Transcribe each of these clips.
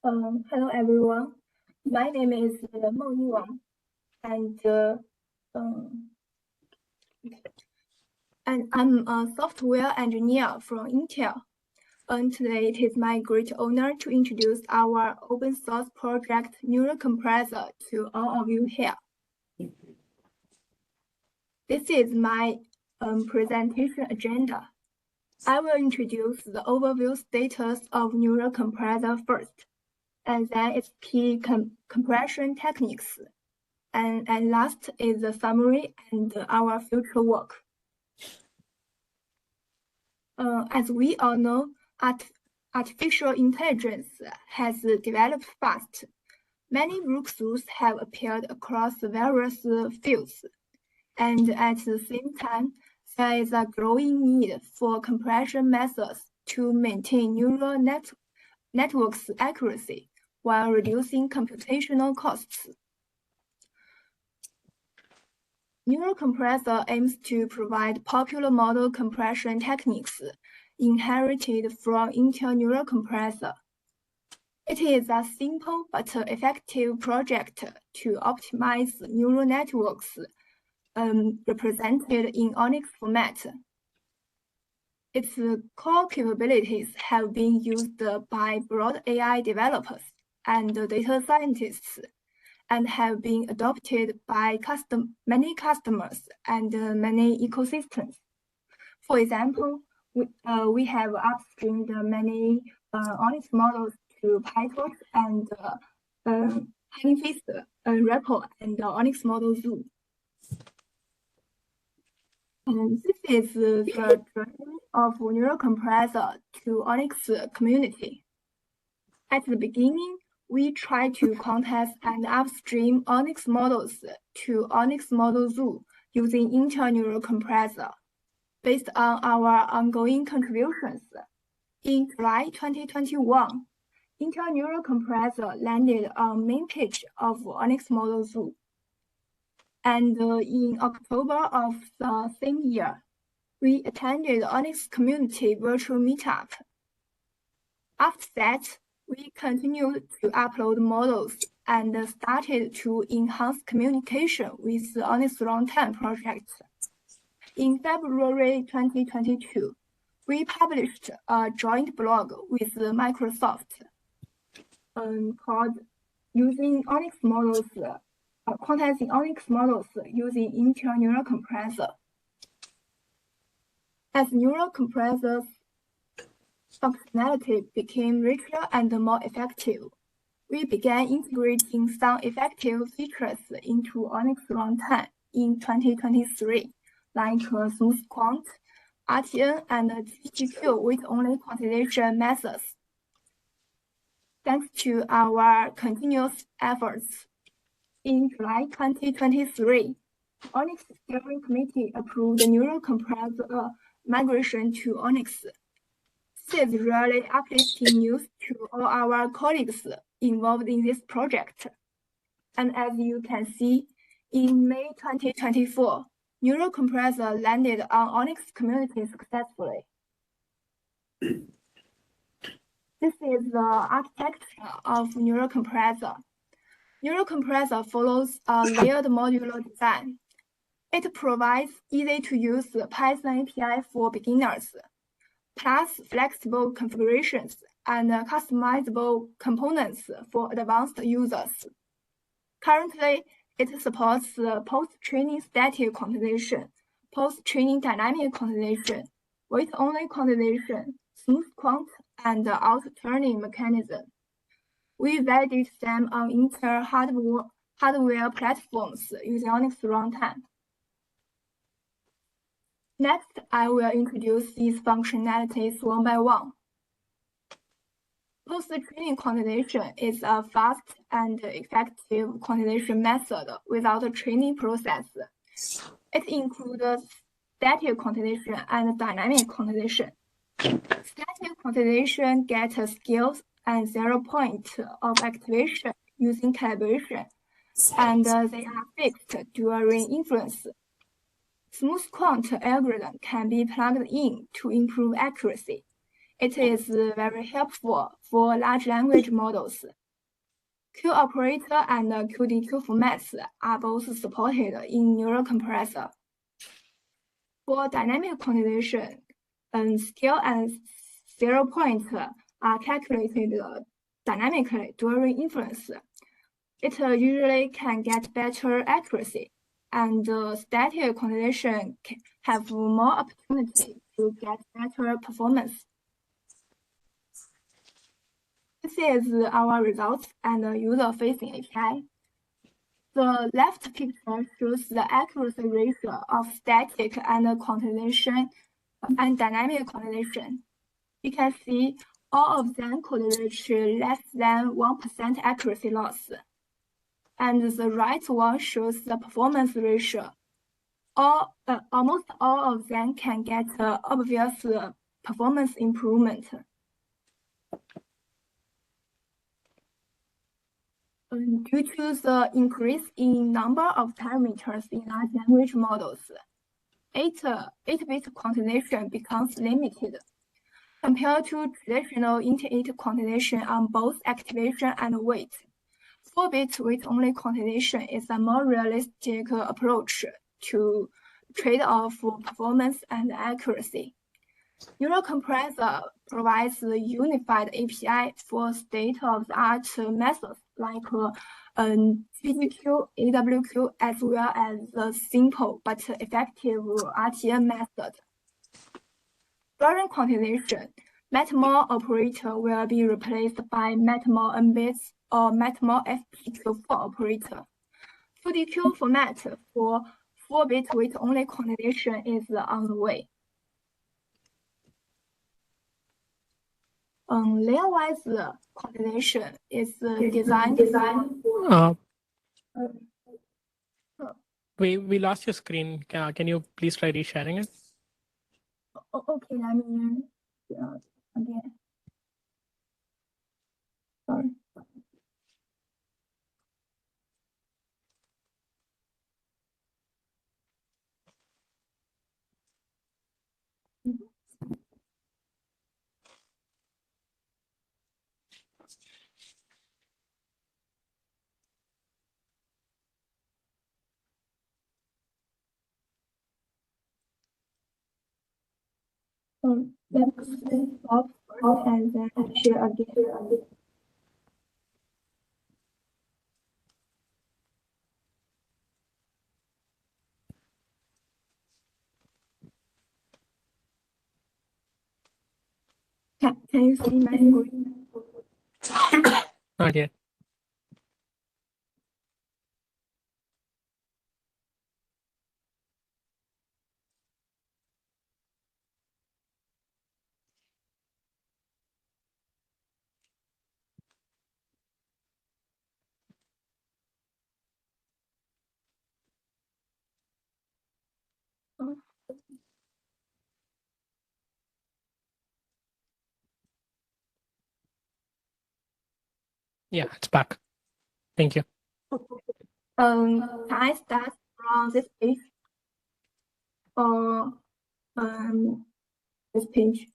Hello everyone. My name is Meng Wang, and I'm a software engineer from Intel. And today it is my great honor to introduce our open source project Neural Compressor to all of you here. This is my presentation agenda. I will introduce the overview status of Neural Compressor first, and then its key compression techniques. And last is the summary and our future work. As we all know, artificial intelligence has developed fast. Many breakthroughs have appeared across various fields, and at the same time, there is a growing need for compression methods to maintain neural networks' accuracy while reducing computational costs. Neural Compressor aims to provide popular model compression techniques inherited from Intel Neural Compressor. It is a simple but effective project to optimize neural networks represented in ONNX format. Its core capabilities have been used by broad AI developers and data scientists, and have been adopted by many customers and many ecosystems. For example, we have upstreamed many ONNX models to PyTorch and Honeyfist repo and ONNX model Zoo. And this is the journey of Neural Compressor to ONNX community. At the beginning, we try to contest and upstream ONNX models to ONNX Model Zoo using Intel Neural Compressor. Based on our ongoing contributions, in July 2021, Intel Neural Compressor landed on main page of ONNX Model Zoo. And in October of the same year, we attended ONNX Community Virtual Meetup. After that, we continued to upload models and started to enhance communication with the ONNX Runtime project. In February 2022, we published a joint blog with Microsoft called Using ONNX Models, Quantizing ONNX Models Using Intel Neural Compressor. As Neural Compressor's functionality became richer and more effective, we began integrating some effective features into ONNX Runtime in 2023, like smooth quant, RTN, and GGQ weight-only quantization methods. Thanks to our continuous efforts, in July 2023, ONNX Steering Committee approved the Neural Compressor migration to ONNX. This is really uplifting news to all our colleagues involved in this project. And as you can see, in May 2024, Neural Compressor landed on ONNX community successfully. This is the architecture of Neural Compressor. Neural Compressor follows a layered modular design. It provides easy-to-use Python API for beginners, plus flexible configurations and customizable components for advanced users. Currently, it supports post-training static quantization, post-training dynamic quantization, weight-only quantization, smooth quant, and out-turning mechanism. We validate them on Intel hardware platforms using ONNX Runtime. Next, I will introduce these functionalities one by one. Post-training quantization is a fast and effective quantization method without a training process. It includes static quantization and dynamic quantization. Static quantization gets scales and 0 point of activation using calibration, and they are fixed during inference. Smooth quant algorithm can be plugged in to improve accuracy. It is very helpful for large language models. Q operator and QDQ formats are both supported in Neural Compressor. For dynamic quantization, scale and 0 point are calculated dynamically during inference. It usually can get better accuracy, and static quantization can have more opportunity to get better performance. This is our results and user-facing API. The left picture shows the accuracy ratio of static and quantization and dynamic quantization. You can see all of them could reach less than 1% accuracy loss. And the right one shows the performance ratio. Almost all of them can get obvious performance improvement. Due to the increase in number of parameters in large language models, 8-bit quantization becomes limited. Compared to traditional int-8 quantization on both activation and weight, 4-bit weight-only quantization is a more realistic approach to trade-off performance and accuracy. Neural Compressor provides a unified API for state-of-the-art methods like GDQ, AWQ, as well as the simple but effective RTM method. During quantization, MATMOL operator will be replaced by MATMOL n-bits or MATMOL FPQ4 operator. QDQ format for 4-bit weight-only quantization is on the way. Layer-wise quantization is designed. We lost your screen. Can you please try resharing it? Okay, let me again. Sorry. Let's stop and then share again. Can you see my screen? Not yet. Yeah, it's back. Thank you. Can I start from this page or this page?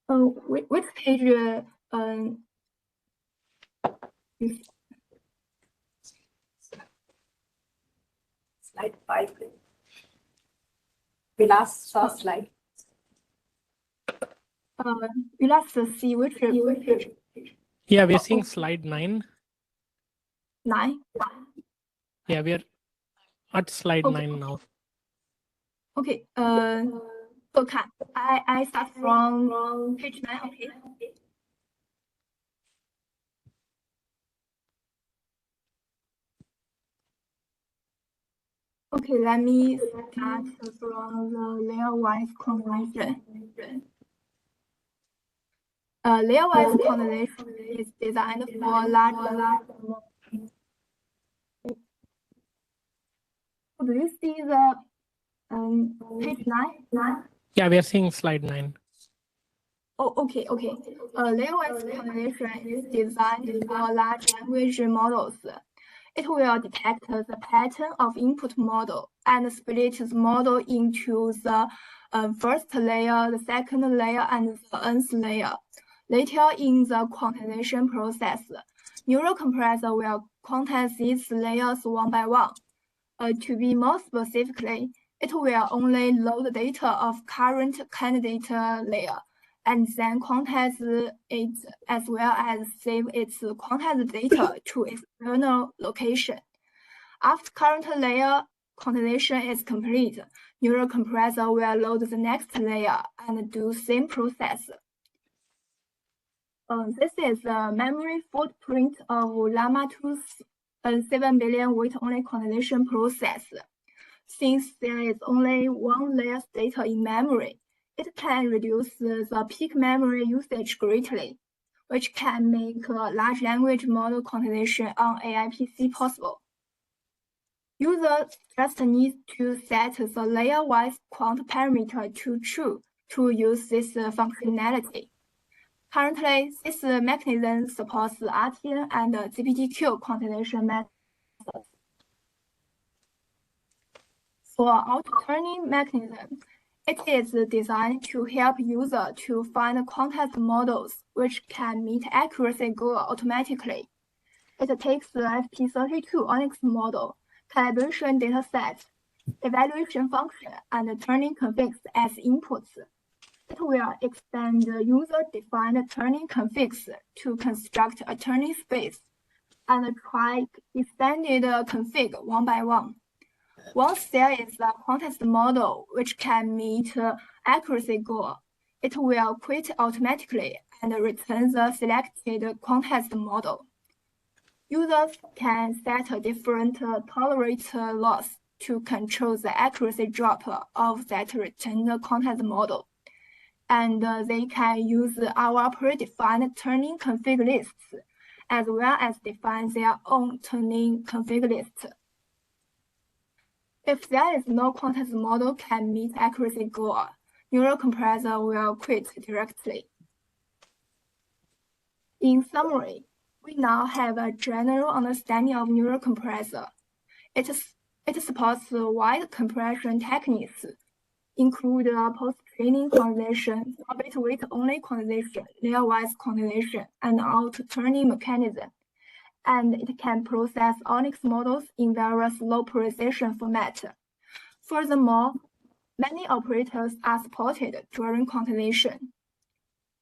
Which page? Slide 5. We last saw slide. We last see which page? Yeah, we're seeing slide 9. 9? Yeah, we are at slide 9 now. Okay. So can I start from page 9? Okay. Okay, let me start from the layer-wise quantization. Layer-wise quantization is designed for large. Do you see the page 9? Yeah, we are seeing slide 9. Oh, okay. Layer-wise quantization is designed for large language models. It will detect the pattern of input model and split the model into the first layer, the second layer, and the nth layer. Later in the quantization process, neural compressor will quantize these layers one by one. To be more specifically, it will only load the data of current candidate layer and then quantize it as well as save its quantized data to external location. After current layer quantization is complete, neural compressor will load the next layer and do same process. This is the memory footprint of Llama 2's 7 billion weight only quantization process. Since there is only one layer's data in memory, it can reduce the peak memory usage greatly, which can make large language model quantization on AI PC possible. Users just need to set the layer-wise quant parameter to true to use this functionality. Currently, this mechanism supports RTN and GPTQ quantization methods. For auto-turning mechanism, it is designed to help users to find quantized models which can meet accuracy goal automatically. It takes the FP32 ONNX model, calibration dataset, evaluation function, and turning configs as inputs. It will extend user-defined turning configs to construct a turning space and try extended config one by one. Once there is a quantized model which can meet accuracy goal, it will quit automatically and return the selected quantized model. Users can set a different tolerate loss to control the accuracy drop of that returned quantized model. And they can use our predefined turning config lists, as well as define their own turning config list. If there is no quantized model can meet accuracy goal, neural compressor will quit directly. In summary, we now have a general understanding of neural compressor. It supports wide compression techniques, include post-training quantization, bit weight only quantization, layer-wise quantization, and auto-turning mechanism. And it can process ONNX models in various low precision formats. Furthermore, many operators are supported during quantization.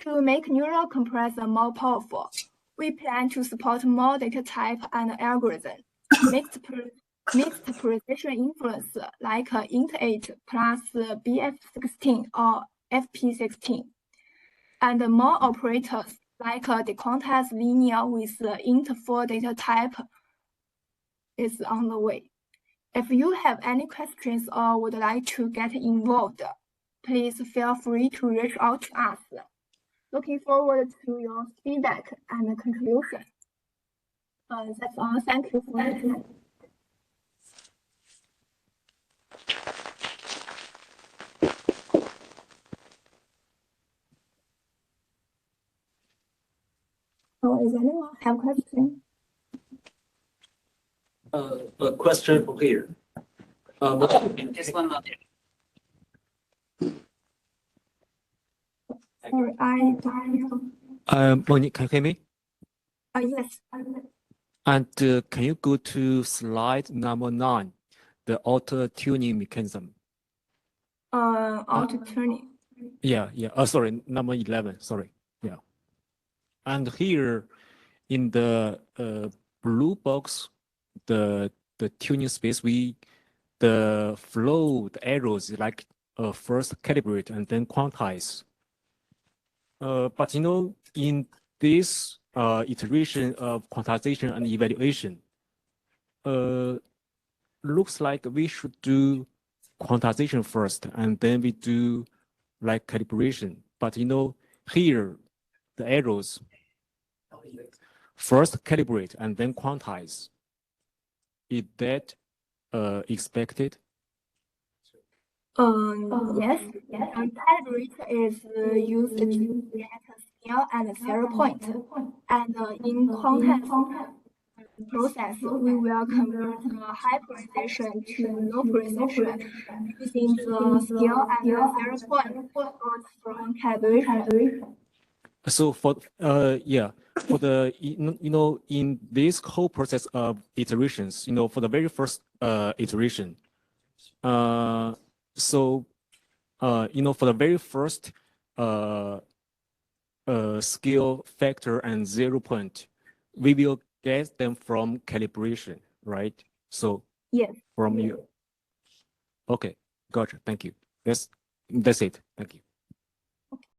To make neural compressor more powerful, we plan to support more data type and algorithm, mixed precision inference like int8 plus BF16 or FP16, and more operators like dequantized linear with int4 data type is on the way. If you have any questions or would like to get involved, please feel free to reach out to us. Looking forward to your feedback and contribution. That's all. Thank you for listening. Is anyone have questions? A question from here. Just one more. Sorry, Monique, can you hear me? yes. And can you go to slide number 9, the auto-tuning mechanism? Auto-tuning. Yeah. Sorry, number 11. Sorry. Yeah. And here in the blue box, the tuning space, the flow, the arrows is like first calibrate and then quantize. But in this iteration of quantization and evaluation, looks like we should do quantization first and then we do like calibration. But here the arrows first calibrate and then quantize. Is that expected? Yes. Calibrate is used to get a scale and a zero point. And in quantize, process, we will convert the high precision to low precision using the scale and the 0 point brought from calibration. So for for the in this whole process of iterations, for the very first iteration, for the very first scale factor and 0 point, we will get them from calibration, right? So Yes. from you. Okay, gotcha. Thank you. That's it. Thank you.